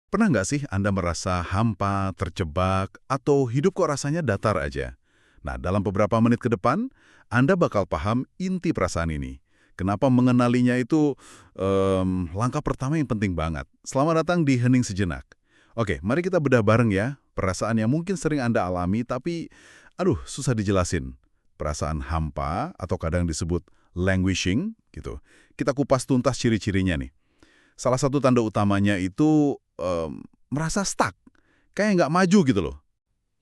Pernah nggak sih Anda merasa hampa, terjebak, atau hidup kok rasanya datar aja? Nah, dalam beberapa menit ke depan, Anda bakal paham inti perasaan ini. Kenapa mengenalinya itu langkah pertama yang penting banget. Selamat datang di Hening Sejenak. Oke, mari kita bedah bareng ya. Perasaan yang mungkin sering Anda alami, tapi susah dijelasin. Perasaan hampa, atau kadang disebut languishing, gitu. Kita kupas tuntas ciri-cirinya nih. Salah satu tanda utamanya itu merasa stuck, kayak nggak maju gitu loh.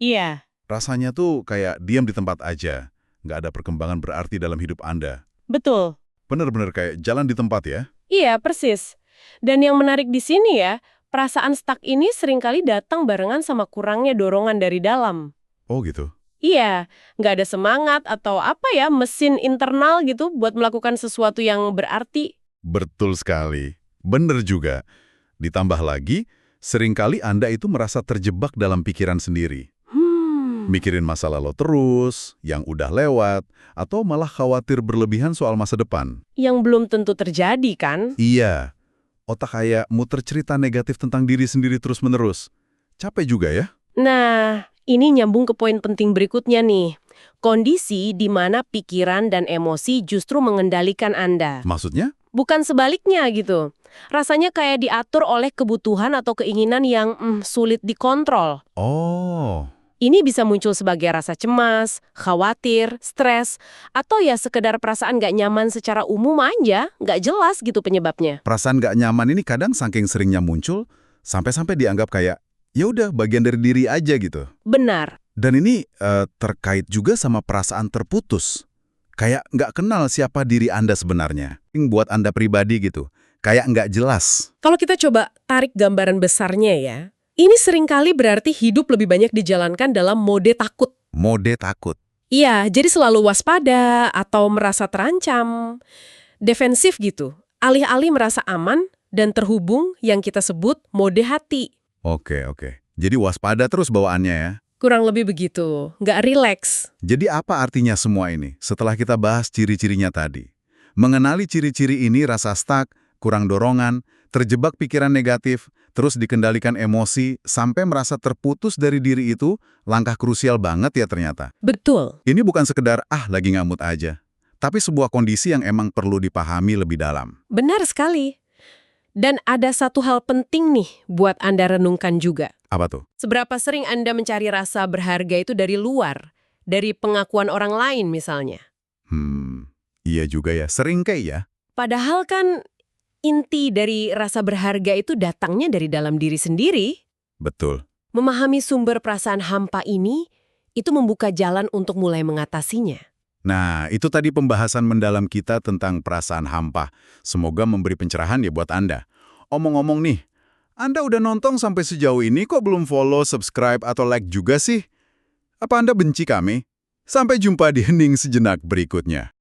Iya, Rasanya tuh kayak diam di tempat aja, nggak ada perkembangan berarti dalam hidup Anda. betul. Bener-bener kayak jalan di tempat ya. Iya, persis. Dan yang menarik di sini ya, perasaan stuck ini seringkali datang barengan sama kurangnya dorongan dari dalam. Oh gitu. Iya, nggak ada semangat atau apa ya, mesin internal gitu buat melakukan sesuatu yang berarti. Betul sekali. Bener juga. Ditambah lagi, seringkali Anda itu merasa terjebak dalam pikiran sendiri. Mikirin masa lalu terus, yang udah lewat, atau malah khawatir berlebihan soal masa depan. Yang belum tentu terjadi kan? Iya, otak kayak muter cerita negatif tentang diri sendiri terus-menerus. Capek juga ya? Nah, ini nyambung ke poin penting berikutnya nih. Kondisi di mana pikiran dan emosi justru mengendalikan Anda. Maksudnya? Bukan sebaliknya gitu. Rasanya kayak diatur oleh kebutuhan atau keinginan yang sulit dikontrol. Oh, Ini bisa muncul sebagai rasa cemas, khawatir, stres, atau ya sekedar perasaan nggak nyaman secara umum aja, nggak jelas gitu penyebabnya. perasaan nggak nyaman ini kadang saking seringnya muncul, sampai-sampai dianggap kayak, ya udah bagian dari diri aja gitu. Benar. Dan ini terkait juga sama perasaan terputus. Kayak nggak kenal siapa diri Anda sebenarnya. Yang buat Anda pribadi gitu. Kayak nggak jelas. Kalau kita coba tarik gambaran besarnya ya, ini seringkali berarti hidup lebih banyak dijalankan dalam mode takut. Mode takut. Iya, jadi selalu waspada atau merasa terancam, defensif gitu. Alih-alih merasa aman dan terhubung yang kita sebut mode hati. Oke, oke. Jadi waspada terus bawaannya ya. Kurang lebih begitu, nggak rileks. Jadi apa artinya semua ini setelah kita bahas ciri-cirinya tadi? Mengenali ciri-ciri ini rasa stuck, kurang dorongan, terjebak pikiran negatif, terus dikendalikan emosi, sampai merasa terputus dari diri itu, langkah krusial banget ya ternyata. Betul. Ini bukan sekedar lagi ngamut aja, tapi sebuah kondisi yang emang perlu dipahami lebih dalam. Benar sekali. Dan ada satu hal penting nih buat Anda renungkan juga. Apa tuh? Seberapa sering Anda mencari rasa berharga itu dari luar, dari pengakuan orang lain misalnya. Iya juga ya, sering kayak ya. Padahal kan inti dari rasa berharga itu datangnya dari dalam diri sendiri. Betul. Memahami sumber perasaan hampa ini, itu membuka jalan untuk mulai mengatasinya. Nah, itu tadi pembahasan mendalam kita tentang perasaan hampa. Semoga memberi pencerahan ya buat Anda. Omong-omong nih, Anda udah nonton sampai sejauh ini kok belum follow, subscribe, atau like juga sih? Apa Anda benci kami? Sampai jumpa di Hening Sejenak berikutnya.